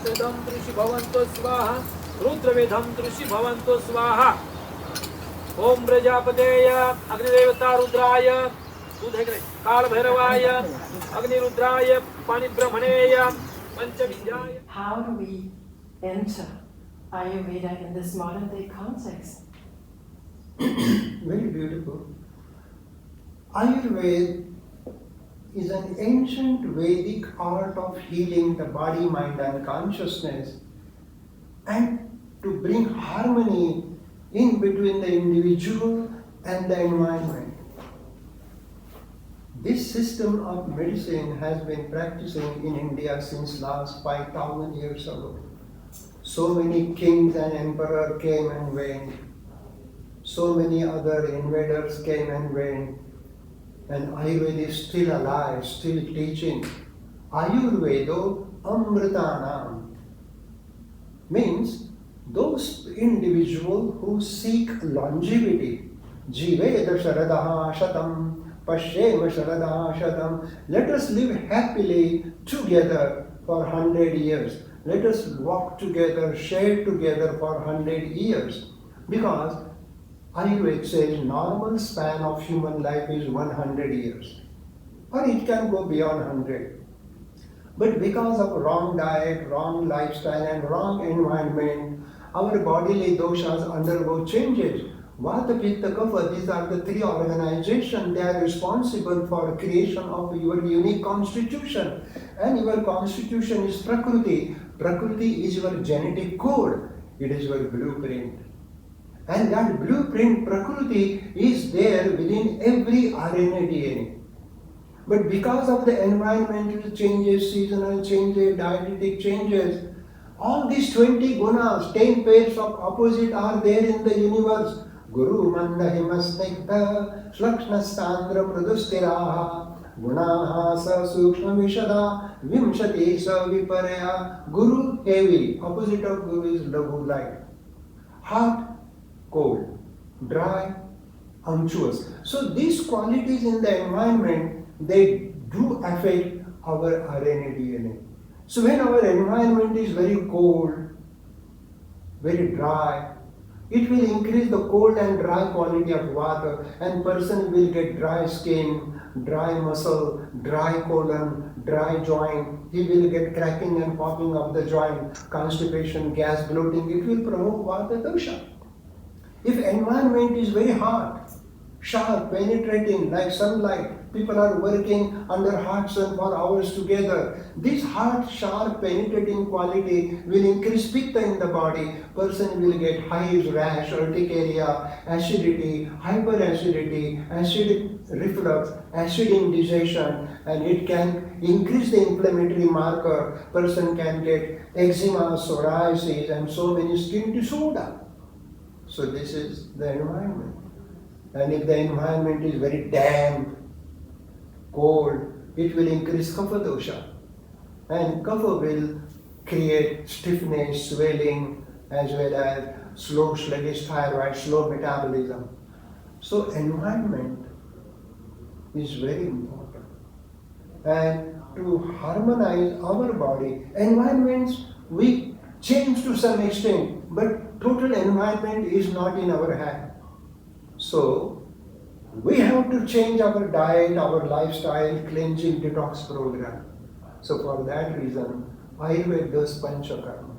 वेदम ऋषि भवन्तो स्वाहा रुद्रवेदम ऋषि भवन्तो स्वाहा ओम प्रजापतेय अग्निदेवता रुद्राय काल भैरवाय अग्निरुद्राय पाणिब्रह्मणेय पंचविद्याय. How do we enter Ayurveda in this modern day context? Very beautiful. Ayurveda is an ancient Vedic art of healing the body, mind and consciousness, and to bring harmony in between the individual and the environment. This system of medicine has been practicing in India since last 5,000 years ago. So many kings and emperors came and went. So many other invaders came and went. And Ayurveda is still alive, still teaching. Ayurvedo Amritanam means those individuals who seek longevity. Jiveda Sharadaha Shatam, Pashyema Sharadaha Shatam. Let us live happily together for 100 years. Let us walk together, share together for 100 years. Because Ayurveda says normal span of human life is 100 years. Or it can go beyond 100. But because of wrong diet, wrong lifestyle and wrong environment, our bodily doshas undergo changes. Vata, Pitta, Kapha, these are the three organizations. They are responsible for creation of your unique constitution. And your constitution is Prakriti. Prakriti is your genetic code. It is your blueprint. And that blueprint, Prakriti, is there within every RNA DNA. But because of the environmental changes, seasonal changes, dietetic changes, all these 20 gunas, 10 pairs of opposite are there in the universe. Guru manda himasnigdha slakshna pradustiraha gunaha sa sukshma vishada vimshati sa viparaya. Guru, heavy. Opposite of Guru is Lagu, light. Hot, cold. Dry, unctuous. So these qualities in the environment, they do affect our RNA DNA. So when our environment is very cold, very dry, it will increase the cold and dry quality of water, and person will get dry skin, dry muscle, dry colon, dry joint. He will get cracking and popping of the joint, constipation, gas, bloating. It will promote Vata dosha. If environment is very hot, sharp, penetrating like sunlight, people are working under hot sun for hours together. This hot, sharp, penetrating quality will increase pitta in the body. Person will get hives, rash, urticaria, acidity, hyperacidity, acid reflux, acid indigestion, and it can increase the inflammatory marker. Person can get eczema, psoriasis, and so many skin disorder. So this is the environment. And if the environment is very damp, cold, it will increase kapha dosha. And kapha will create stiffness, swelling, as well as slow, sluggish thyroid, slow metabolism. So environment is very important. And to harmonize our body, environments we change to some extent, but total environment is not in our hand. So we have to change our diet, our lifestyle, cleansing, detox program. So for that reason, Ayurveda does Panchakarma.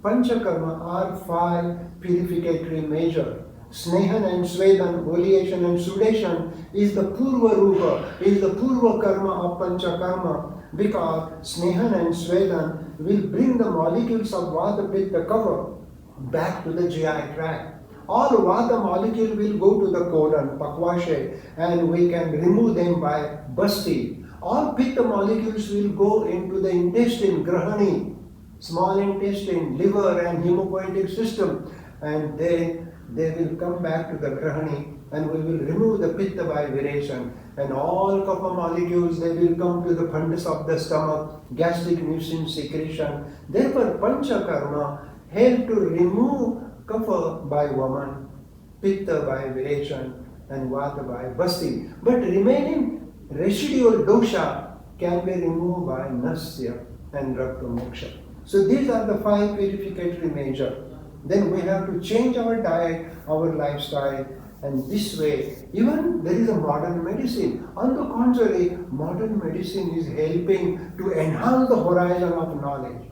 Panchakarma are 5 purificatory measures. Snehan and Svedan, voliation and sudation is the Purva Rupa, is the Purva Karma of Panchakarma, because Snehan and Svedan will bring the molecules of Vata, Pitta, Kapha back to the GI tract. All Vata molecule will go to the colon, Pakvashe, and we can remove them by Basti. All Pitta molecules will go into the intestine, Grahani, small intestine, liver and hemopoietic system, and then they will come back to the Grahani, and we will remove the Pitta by viration. And all Kapha molecules, they will come to the fundus of the stomach, gastric mucin secretion. Therefore, Panchakarma help to remove Kapha by Vaman, Pitta by viration, and Vata by Basti. But remaining residual dosha can be removed by Nasya and Rakta Moksha. So these are the 5 purificatory measures. Then we have to change our diet, our lifestyle, and this way, even there is a modern medicine. On the contrary, modern medicine is helping to enhance the horizon of knowledge.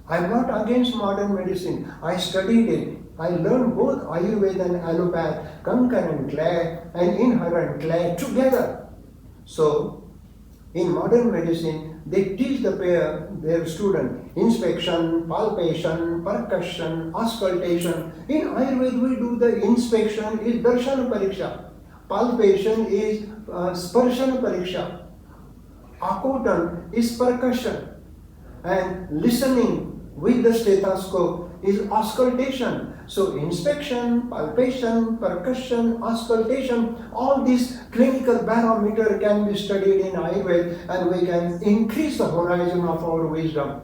I'm not against modern medicine. I studied it. I learned both Ayurveda and Allopath concurrently and inherently together. So, in modern medicine, they teach their student inspection, palpation, percussion, auscultation. In Ayurveda, we do the inspection is darshan pariksha, palpation is sparshan pariksha, akutan is percussion, and listening with the stethoscope is auscultation. So inspection, palpation, percussion, auscultation, all these clinical barometer can be studied in Ayurveda and we can increase the horizon of our wisdom.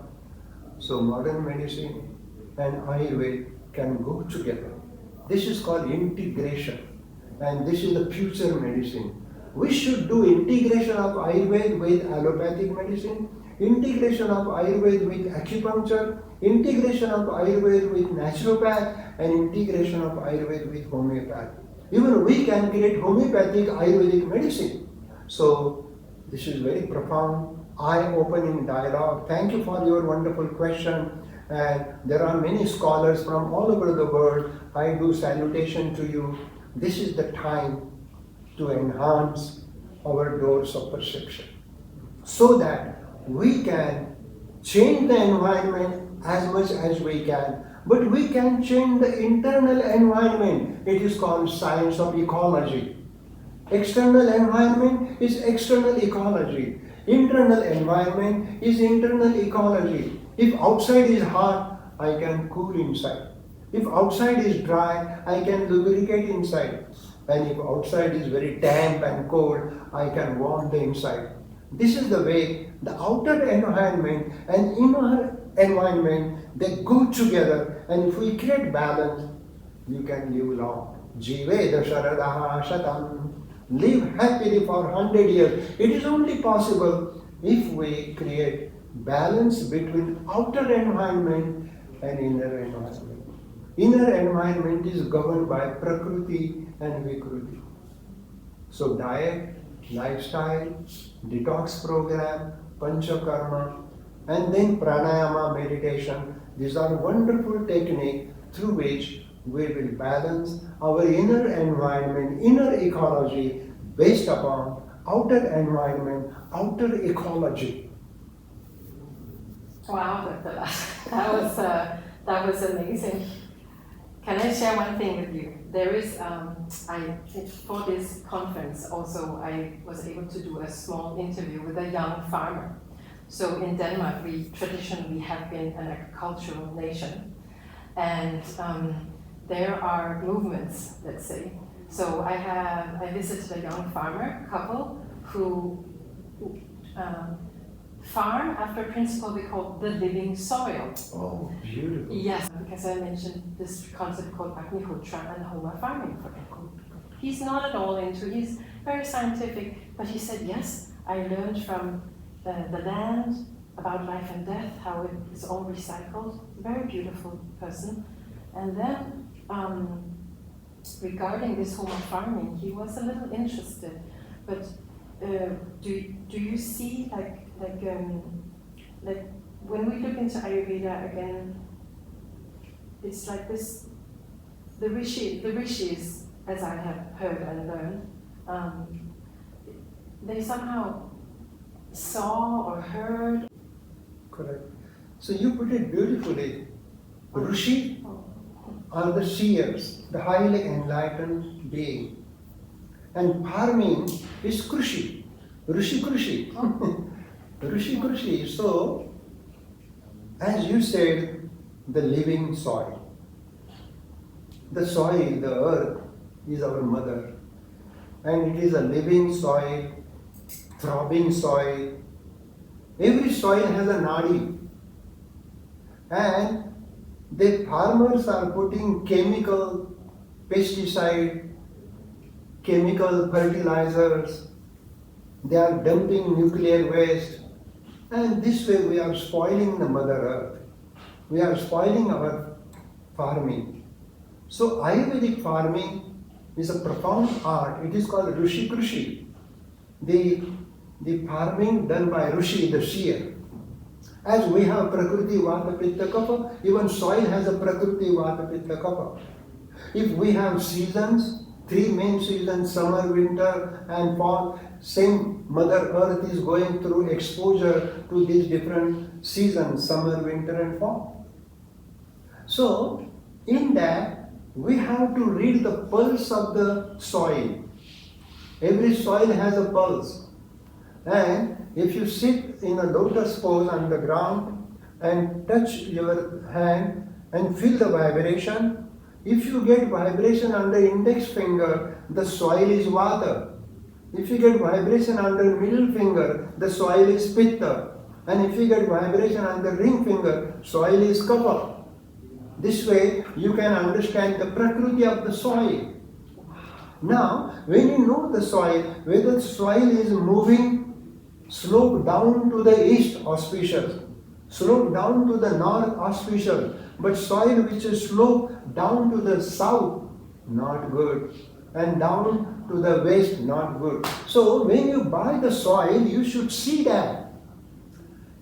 So modern medicine and Ayurveda can go together. This is called integration and this is the future medicine. We should do integration of Ayurveda with allopathic medicine, integration of Ayurveda with acupuncture, integration of Ayurveda with naturopath, and integration of Ayurveda with homeopathy. Even we can create homeopathic Ayurvedic medicine. So this is very profound, eye-opening dialogue. Thank you for your wonderful question. And there are many scholars from all over the world. I do salutation to you. This is the time to enhance our doors of perception so that we can change the environment as much as we can, but we can change the internal environment. It is called science of ecology. External environment is external ecology. Internal environment is internal ecology. If outside is hot, I can cool inside. If outside is dry, I can lubricate inside. And if outside is very damp and cold, I can warm the inside. This is the way the outer environment and inner environment, they go together, and if we create balance, you can live long. Jiveda sharadaha shatam. Live happily for 100 years. It is only possible if we create balance between outer environment and inner environment. Inner environment is governed by Prakriti and Vikruti. So diet, lifestyle, detox program, panchakarma, and then pranayama meditation. These are wonderful techniques through which we will balance our inner environment, inner ecology based upon outer environment, outer ecology. Wow, Dr. Lal. That was amazing. Can I share one thing with you? There is, for this conference also, I was able to do a small interview with a young farmer. So in Denmark, we traditionally have been an agricultural nation. And there are movements, let's say. So I visited a young farmer couple who farm after a principle we call the living soil. Oh, beautiful. Yes, because I mentioned this concept called Agnihotra and Homa farming for him. He's not at all he's very scientific, but he said, yes, I learned from the land about life and death, how it is all recycled. Very beautiful person. And then regarding this Homa farming, he was a little interested, but do you see like when we look into Ayurveda again, it's like this, the rishis, as I have heard and learned, they somehow saw or heard. Correct. So you put it beautifully. Rishi are the seers, the highly enlightened being. And farming is Krushi. Rishi Krushi. Rishi Krushi. So, as you said, the living soil. The soil, the earth, is our mother. And it is a living soil, throbbing soil. Every soil has a nadi. And the farmers are putting chemical pesticide, chemical fertilizers. They are dumping nuclear waste. And this way we are spoiling the Mother Earth. we are spoiling our farming. So Ayurvedic farming is a profound art. It is called Rishi Krishi. The farming done by Rishi, the seer. As we have Prakriti, Vata, Pitta, Kapha, even soil has a Prakriti, Vata, Pitta, Kapha. If we have seasons, 3 main seasons, summer, winter and fall, same Mother Earth is going through exposure to these different seasons, summer, winter and fall. So, in that, we have to read the pulse of the soil. Every soil has a pulse. And if you sit in a lotus pose on the ground and touch your hand and feel the vibration, if you get vibration on the index finger, the soil is Vata. If you get vibration on the middle finger, the soil is Pitta. And if you get vibration on the ring finger, soil is Kapha. This way you can understand the Prakriti of the soil. Now, when you know the soil, whether the soil is moving slope down to the east, auspicious, slope down to the north, auspicious, but soil which is slope down to the south, not good, and down to the west, not good. So when you buy the soil, you should see that.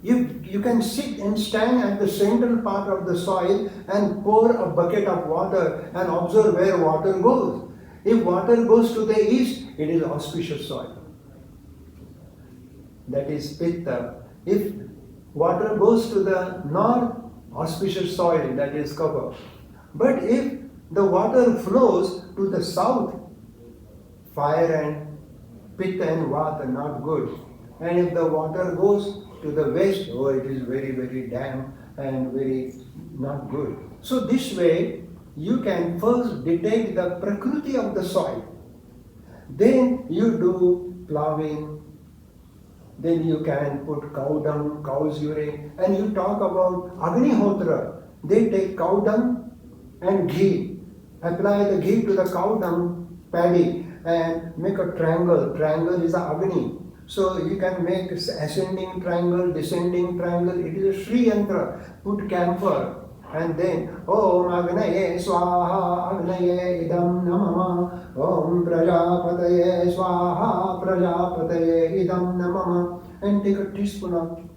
You can sit and stand at the central part of the soil and pour a bucket of water and observe where water goes. If water goes to the east, it is auspicious soil. That is Pitta. If water goes to the north, auspicious soil, that is Kapha. But if the water flows to the south, fire and Pitta and Vata, not good. And if the water goes to the west, oh, it is very, very damp and very not good. So this way, you can first detect the Prakriti of the soil. Then you do plowing. Then you can put cow dung, cow's urine, and you talk about Agnihotra. They take cow dung and ghee, apply the ghee to the cow dung paddy and make a triangle. Triangle is a Agni. So you can make ascending triangle, descending triangle. It is a Sri Yantra. Put camphor. And then, Om Agnaye Swaha Agnaye Idam Namama Om Prajapataye Swaha Prajapataye Idam Namama, and take a teaspoon of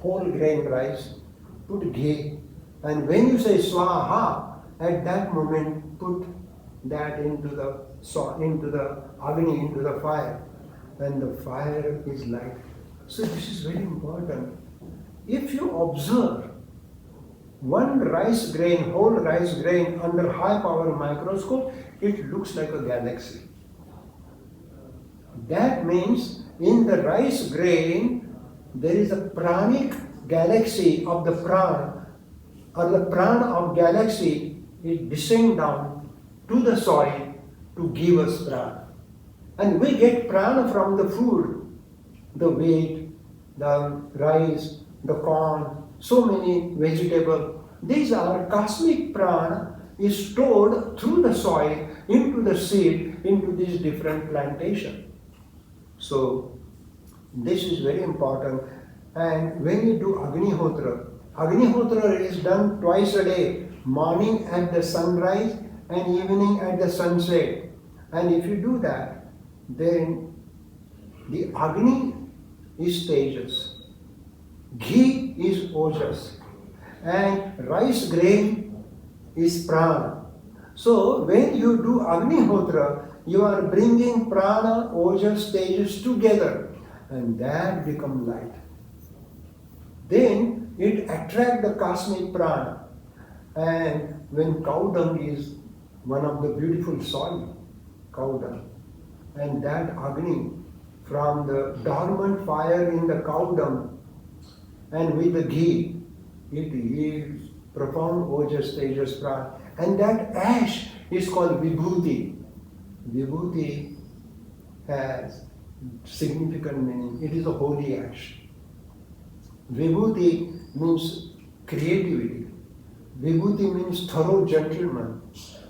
whole grain rice, put ghee, and when you say Swaha, at that moment put that into the Agni, into the fire, and the fire is light. So this is very important. If you observe one rice grain, whole rice grain under high power microscope, it looks like a galaxy. That means in the rice grain there is a pranic galaxy of the prana, or the prana of galaxy is descend down to the soil to give us prana. And we get prana from the food, the wheat, the rice, the corn, so many vegetables. These are cosmic prana is stored through the soil into the seed, into these different plantation. So this is very important. And when you do Agnihotra is done twice a day, morning at the sunrise and evening at the sunset. And if you do that, then the Agni is Tejas, ghee is Ojas, and rice grain is Prana. So when you do Agnihotra, you are bringing Prana, Ojas, Tejas together, and that becomes light. Then it attracts the cosmic Prana. And when cow dung is one of the beautiful soil, cow dung, and that Agni from the dormant fire in the cow dung and with the ghee, it yields profound Ojas, Tejas, Prana. And that ash is called Vibhuti. Vibhuti has significant meaning. It is a holy ash. Vibhuti means creativity. Vibhuti means thorough gentleman.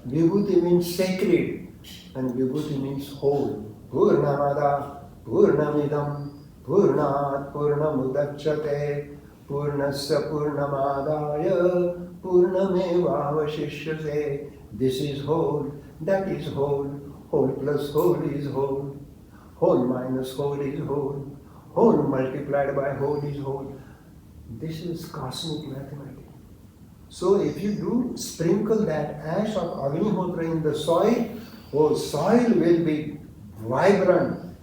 Vibhuti means sacred. And Vibhuti means whole. Purnamada Purnamidam Purnat Purnamudachyate Purnasya Purnamadaya Purnamevavashishyate. This is whole, that is whole, whole plus whole is whole, whole minus whole is whole, whole multiplied by whole is whole. This is cosmic mathematics. So if you do sprinkle that ash of Agnihotra in the soil, oh, soil will be vibrant.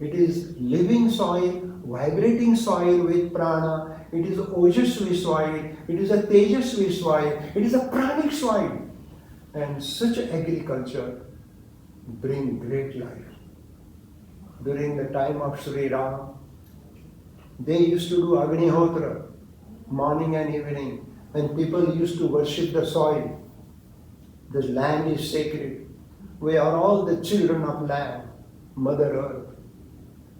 It is living soil, vibrating soil with prana. It is Ojasvi soil. It is a Tejasvi soil. It is a pranic soil. And such agriculture bring great life. During the time of Sri Ram, they used to do Agnihotra morning and evening, and people used to worship the soil. The land is sacred. We are all the children of land, Mother Earth.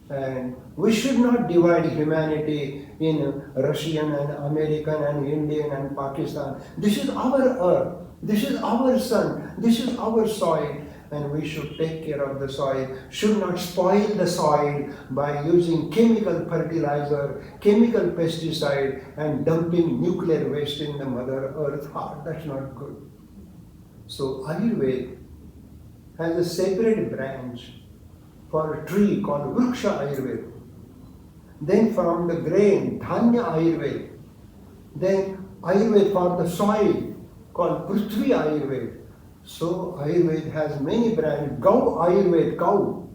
And we should not divide humanity in Russian and American and Indian and Pakistan. This is our earth. This is our sun. This is our soil. And we should take care of the soil. Should not spoil the soil by using chemical fertilizer, chemical pesticide, and dumping nuclear waste in the Mother Earth heart. That's not good. So Ayurveda has a separate branch for a tree called Vriksha Ayurveda. Then from the grain, Dhanya Ayurveda. Then Ayurveda for the soil called Prithvi Ayurveda. So Ayurveda has many branches. Gau Ayurveda, cow.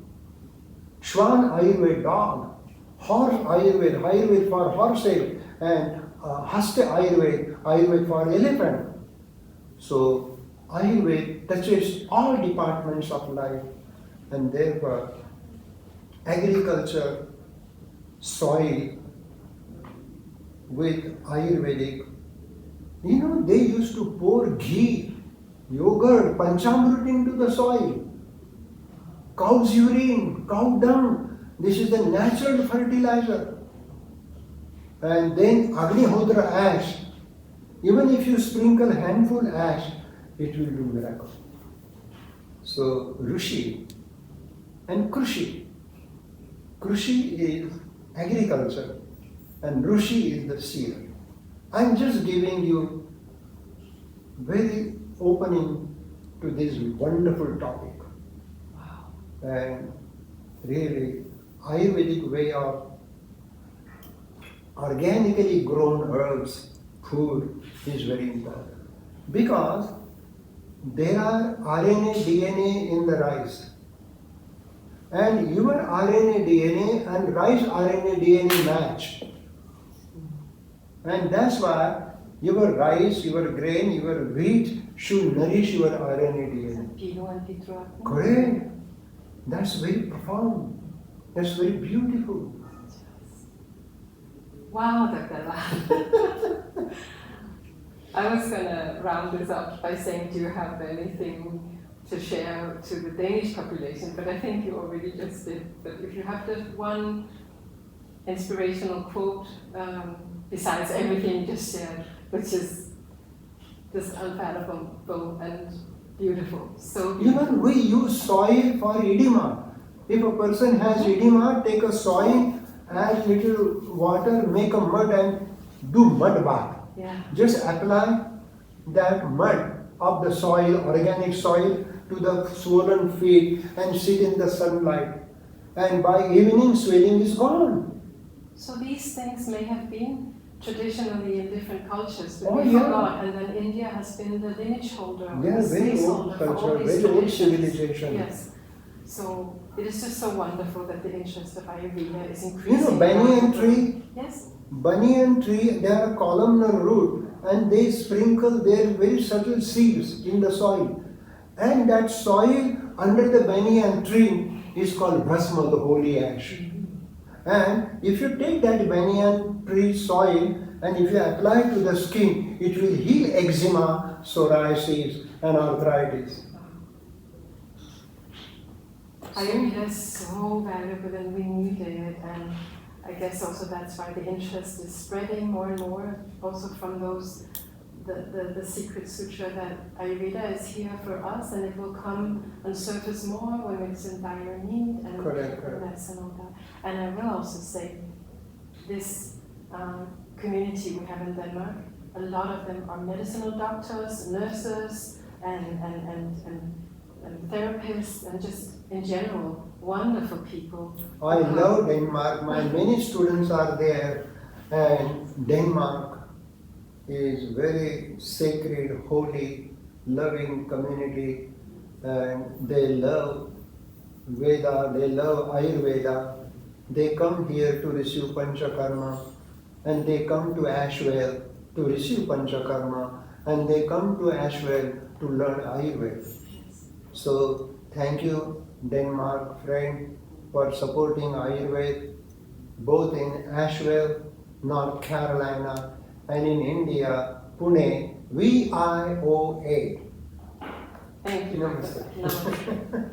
Shwan Ayurveda, dog. Horse Ayurveda, Ayurveda for horses. And Hasta Ayurveda, Ayurveda for elephant. So Ayurveda touches all departments of life. And therefore, agriculture, soil with Ayurvedic, they used to pour ghee, yogurt, panchamrit into the soil. Cow's urine, cow dung, this is the natural fertilizer. And then Agnihotra ash, even if you sprinkle handful ash, it will do miracle. So Rishi and Krushi. Krushi is agriculture and Rishi is the seer. I'm just giving you very opening to this wonderful topic. Wow. And really, Ayurvedic way of organically grown herbs, food is very important. Because there are RNA, DNA in the rice. And your RNA, DNA and rice RNA, DNA match. And that's why your rice, your grain, your wheat should nourish your RNA, DNA. Correct. That's very profound. That's very beautiful. Wow, Dr. La. I was going to round this up by saying, do you have anything to share to the Danish population? But I think you already just did. But if you have just one inspirational quote, besides everything you just shared, which is just unfathomable and beautiful. So even we use soil for edema. If a person has edema, take a soil, add little water, make a mud and do mud bath. Yeah. Just apply that mud of the soil, organic soil, to the swollen feet and sit in the sunlight. And by evening, swelling is gone. So these things may have been traditionally in different cultures, but Oh, we yeah. forgot, and then India has been the lineage holder, Yeah, the very space old holder for all culture, these very old traditions. civilization. Yes. So it is just so wonderful that the interest of Ayurveda is increasing. Banyan tree? Yes. Banyan tree, they are a columnar root and they sprinkle their very subtle seeds in the soil. And that soil under the banyan tree is called Bhasma, the holy ash. And if you take that banyan tree soil and if you apply to the skin, it will heal eczema, psoriasis and arthritis. Ayurveda is so valuable and we need it, and I guess also that's why the interest is spreading more and more, also from those, the secret sutra that Ayurveda is here for us and it will come and surface more when it's in dire need and Correct. less and all that. And I will also say this community we have in Denmark. A lot of them are medicinal doctors, nurses, and therapists, and just in general, wonderful people. I love Denmark. My many students are there, and Denmark is very sacred, holy, loving community, and they love Veda, they love Ayurveda. They come here to receive Panchakarma, and they come to Ashwell to receive Panchakarma, and they come to Ashwell to learn Ayurveda. So thank you, Denmark friend, for supporting Ayurveda both in Ashwell, North Carolina, and in India, Pune, VIOA. Thank you. Namaste. Namaste.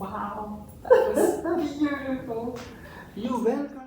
Wow, that was beautiful. You welcome.